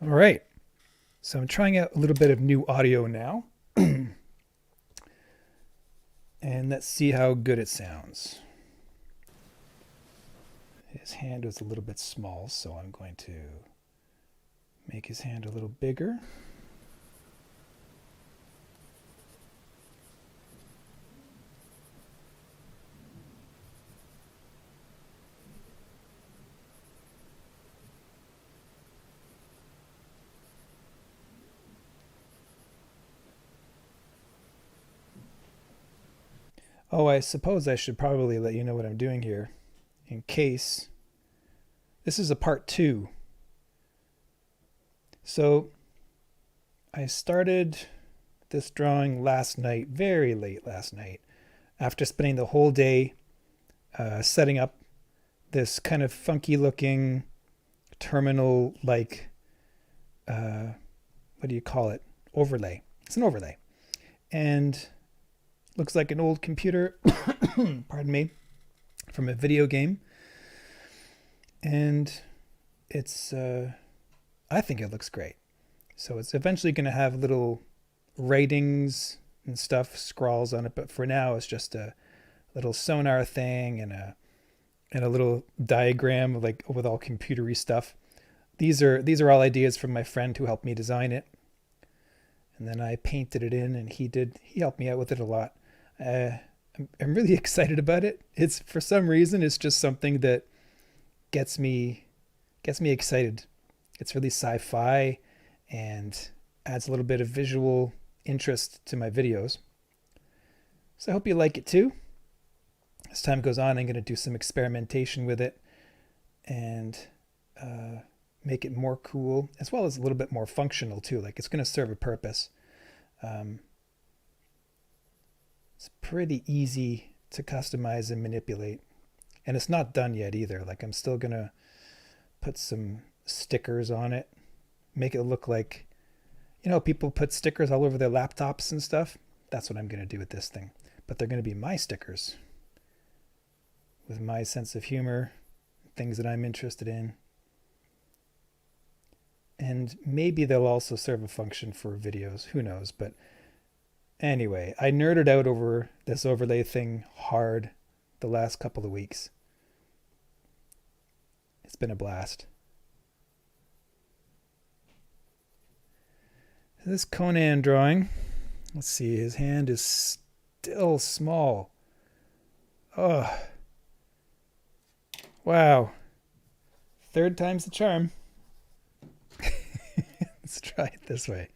All right, so I'm trying out a little bit of new audio now, and let's see how good it sounds. His hand was a little bit small, so I'm going to make his hand a little bigger. Oh, I suppose I should probably let you know what I'm doing here, in case this is a part two. So I started this drawing last night, very late last night, after spending the whole day setting up this kind of funky looking terminal like what do you call it? Overlay. It's an overlay. And looks like an old computer, pardon me, from a video game. And it's, I think it looks great. So it's eventually going to have little ratings and stuff, scrawls on it. But for now, it's just a little sonar thing and a little diagram of like with all computery stuff. These are all ideas from my friend who helped me design it. And then I painted it in, and he helped me out with it a lot. I'm really excited about it. It's for some reason it's just something that gets me excited. It's really sci-fi and adds a little bit of visual interest to my videos. So I hope you like it too. As time goes on, I'm going to do some experimentation with it and make it more cool, as well as a little bit more functional too. Like it's going to serve a purpose. It's pretty easy to customize and manipulate. And it's not done yet either. Like I'm still going to put some stickers on it, make it look like, people put stickers all over their laptops and stuff. That's what I'm going to do with this thing. But they're going to be my stickers with my sense of humor, things that I'm interested in. And maybe they'll also serve a function for videos. Who knows? But anyway, I nerded out over this overlay thing hard the last couple of weeks. It's been a blast. This Conan drawing, let's see, his hand is still small. Oh, wow. Third time's the charm. Let's try it this way.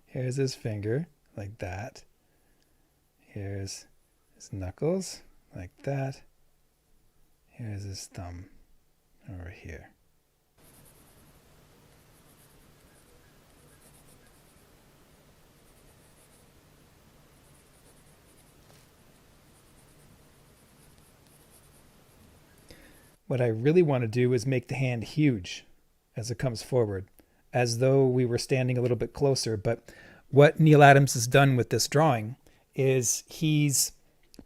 Here's his finger, like that. Here's his knuckles, like that. Here's his thumb, over here. What I really want to do is make the hand huge as it comes forward, as though we were standing a little bit closer. But what Neal Adams has done with this drawing is he's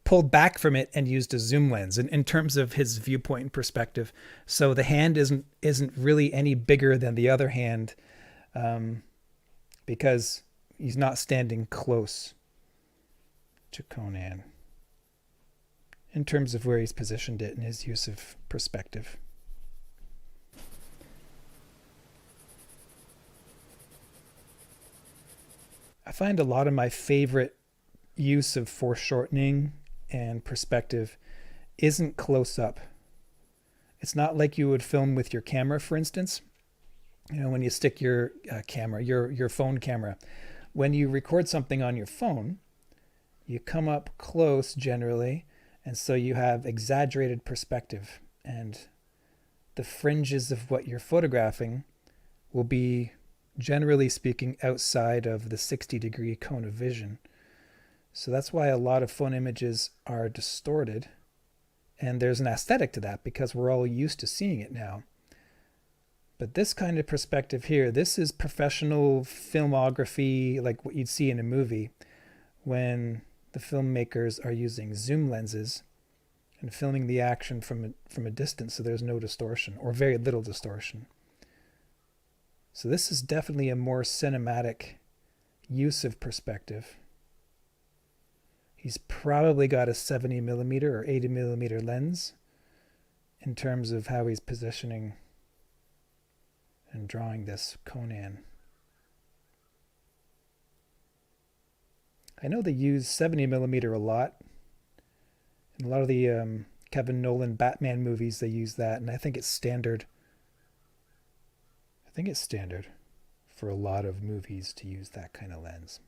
pulled back from it and used a zoom lens in terms of his viewpoint and perspective. So the hand isn't really any bigger than the other hand because he's not standing close to Conan in terms of where he's positioned it and his use of perspective. I find a lot of my favorite use of foreshortening and perspective isn't close up. It's not like you would film with your camera, for instance. When you stick your camera, your phone camera, when you record something on your phone, you come up close generally, and so you have exaggerated perspective, and the fringes of what you're photographing will be, generally speaking, outside of the 60-degree cone of vision. So that's why a lot of phone images are distorted. And there's an aesthetic to that because we're all used to seeing it now. But this kind of perspective here, this is professional filmography, like what you'd see in a movie when the filmmakers are using zoom lenses and filming the action from a distance, so there's no distortion or very little distortion. So this is definitely a more cinematic use of perspective. He's probably got a 70 millimeter or 80 millimeter lens in terms of how he's positioning and drawing this Conan. I know they use 70 millimeter a lot. In a lot of the Kevin Nolan Batman movies, they use that, and I think it's standard. I think it's standard for a lot of movies to use that kind of lens.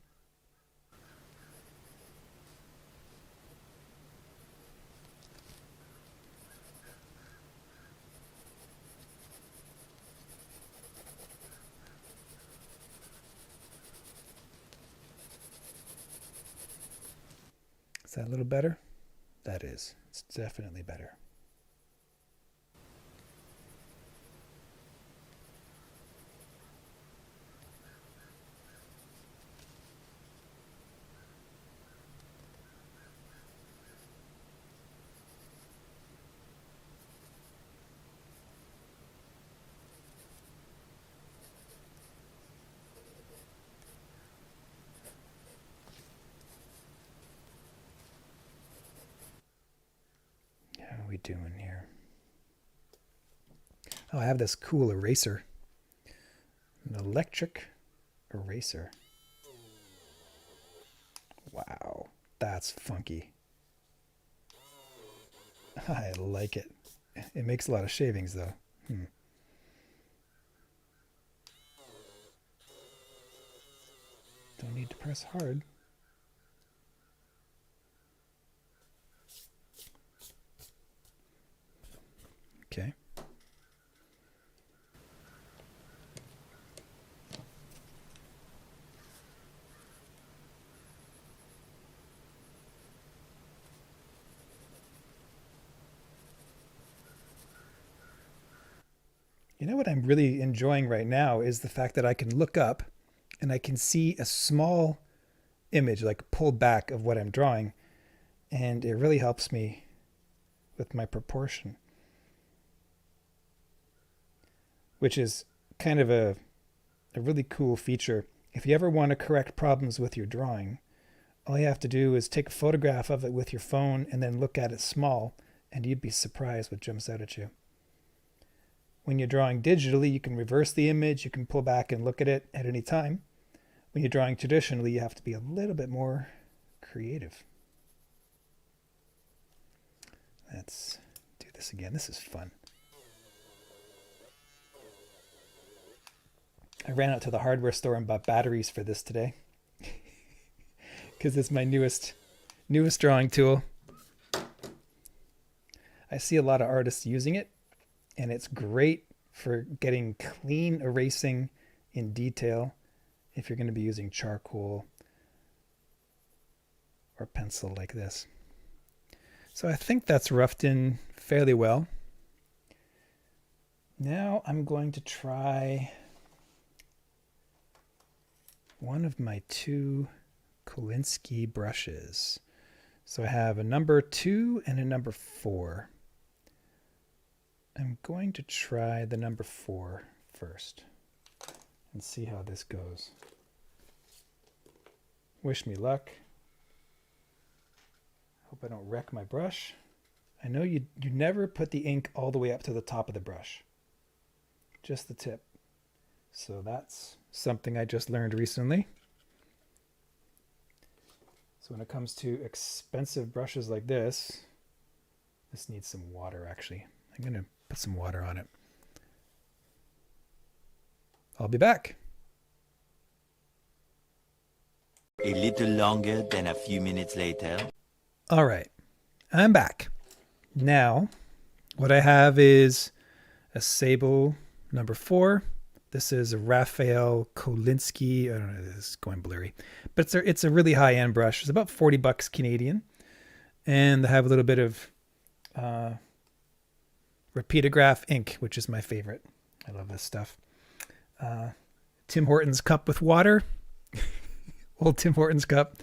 Is that a little better? That is. It's definitely better. How are we doing here? Oh, I have this cool eraser. An electric eraser. Wow, that's funky. I like it. It makes a lot of shavings though. Don't need to press hard. Okay. You know what I'm really enjoying right now is the fact that I can look up and I can see a small image, like pulled back, of what I'm drawing. And it really helps me with my proportion, which is kind of a really cool feature. If you ever want to correct problems with your drawing, all you have to do is take a photograph of it with your phone and then look at it small, and you'd be surprised what jumps out at you. When you're drawing digitally, you can reverse the image, you can pull back and look at it at any time. When you're drawing traditionally, you have to be a little bit more creative. Let's do this again. This is fun. I ran out to the hardware store and bought batteries for this today because it's my newest drawing tool. I see a lot of artists using it, and it's great for getting clean erasing in detail if you're going to be using charcoal or pencil like this. So I think that's roughed in fairly well. Now I'm going to try one of my two Kolinski brushes. So I have a number 2 and a number 4. I'm going to try the number 4 first and see how this goes. Wish me luck. Hope I don't wreck my brush. I know you never put the ink all the way up to the top of the brush, just the tip. So that's something I just learned recently. So when it comes to expensive brushes like this needs some water actually. I'm going to put some water on it. I'll be back. A little longer than a few minutes later. All right, I'm back. Now, what I have is a Sable number 4. This is a Raphael Kolinski. I don't know, this is going blurry, but it's a really high-end brush. It's about $40 Canadian, and I have a little bit of Repeatograph ink, which is my favorite. I love this stuff. Tim Hortons cup with water. Old Tim Hortons cup.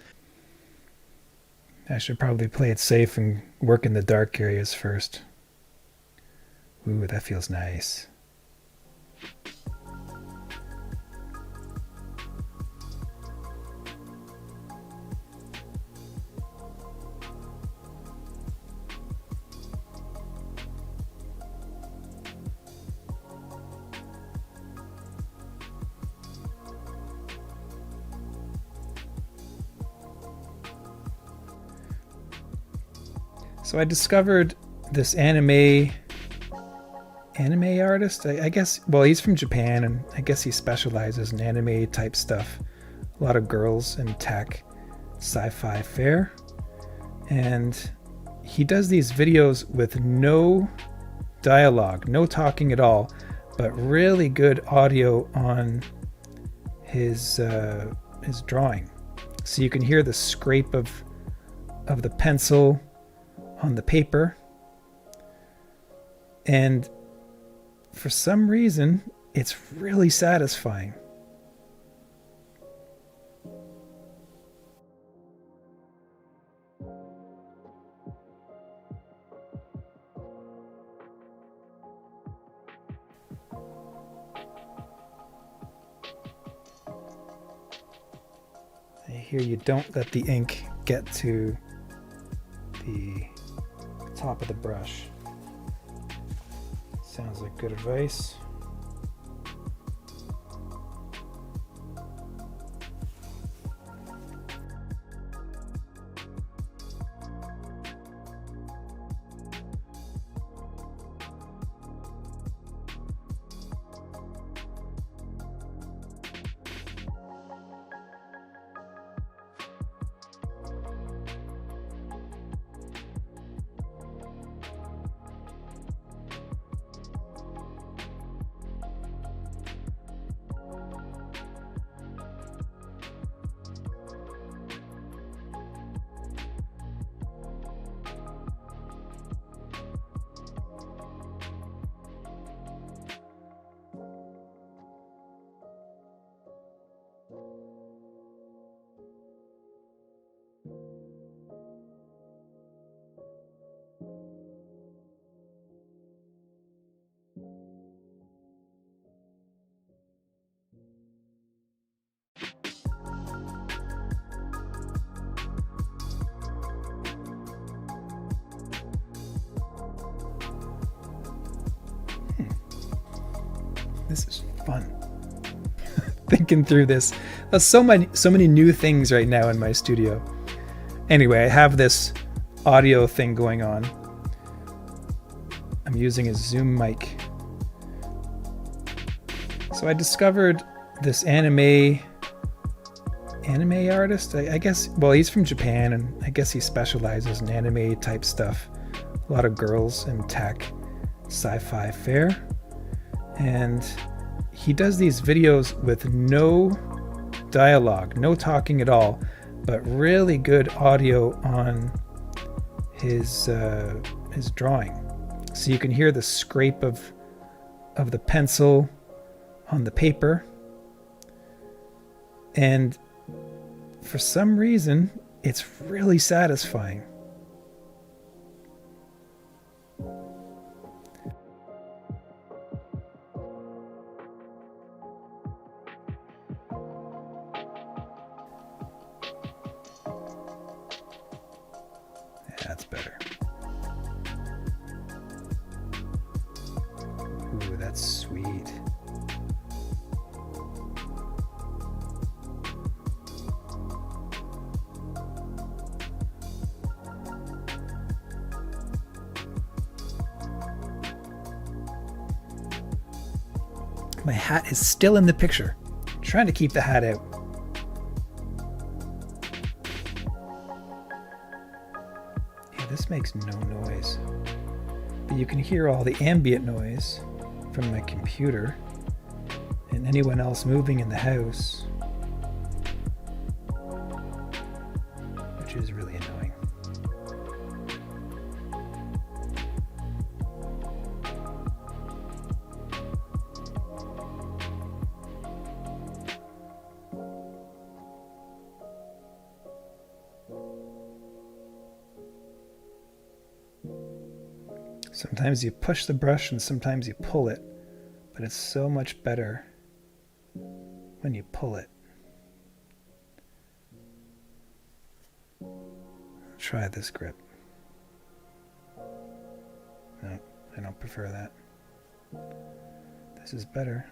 I should probably play it safe and work in the dark areas first. Ooh, that feels nice. So I discovered this anime artist. I guess, well, he's from Japan, and I guess he specializes in anime type stuff. A lot of girls in tech, sci-fi fare. And he does these videos with no dialogue, no talking at all, but really good audio on his drawing. So you can hear the scrape of the pencil on the paper. And for some reason, it's really satisfying. Here you don't let the ink get to the top of the brush. Sounds like good advice. This is fun. Thinking through this. There's so many new things right now in my studio. Anyway, I have this audio thing going on. I'm using a Zoom mic. So I discovered this anime artist. I guess, well, he's from Japan, and I guess he specializes in anime type stuff. A lot of girls in tech, sci-fi fare. And he does these videos with no dialogue, no talking at all, but really good audio on his drawing. So you can hear the scrape of the pencil on the paper. And for some reason, it's really satisfying. That's better. Ooh, that's sweet. My hat is still in the picture. I'm trying to keep the hat out. This makes no noise, but you can hear all the ambient noise from my computer and anyone else moving in the house, which is really annoying. Sometimes you push the brush and sometimes you pull it, but it's so much better when you pull it. Try this grip. No, I don't prefer that. This is better.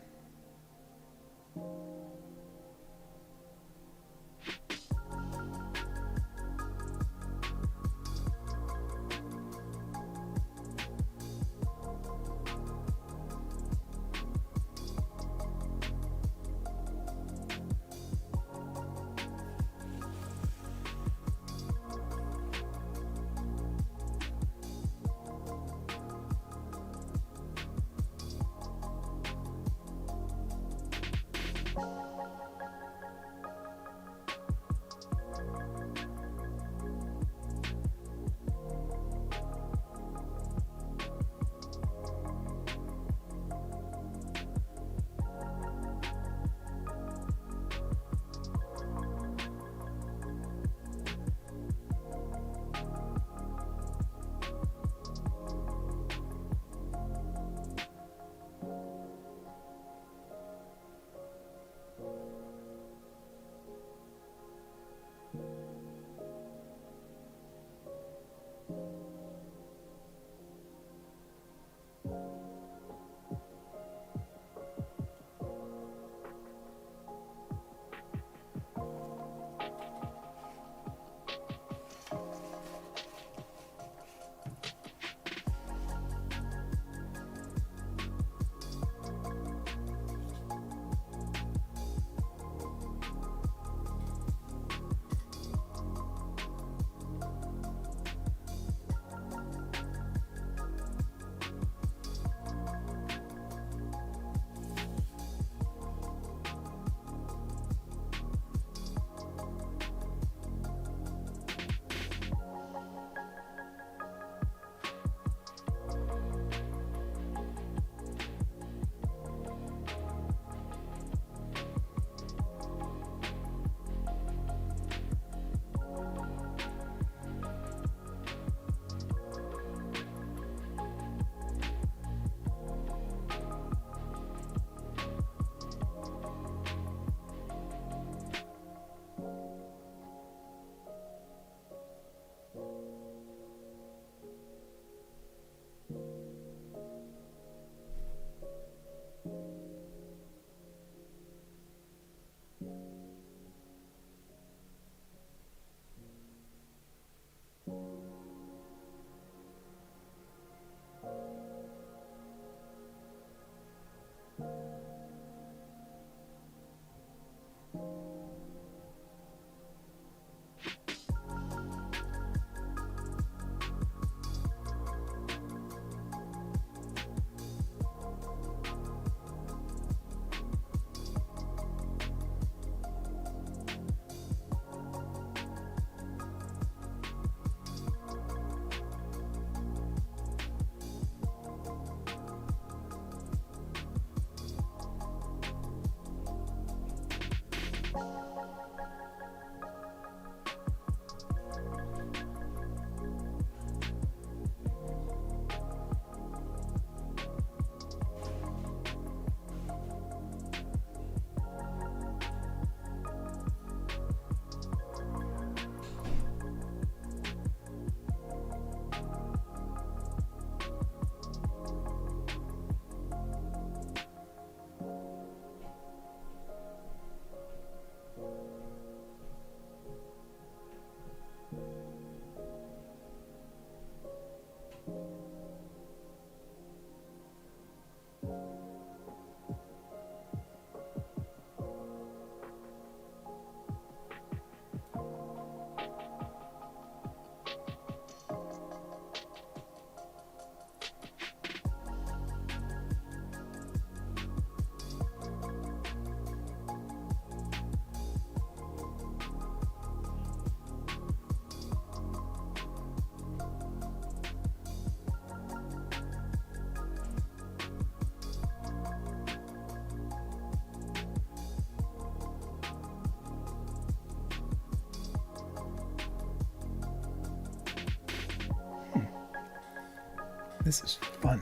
This is fun.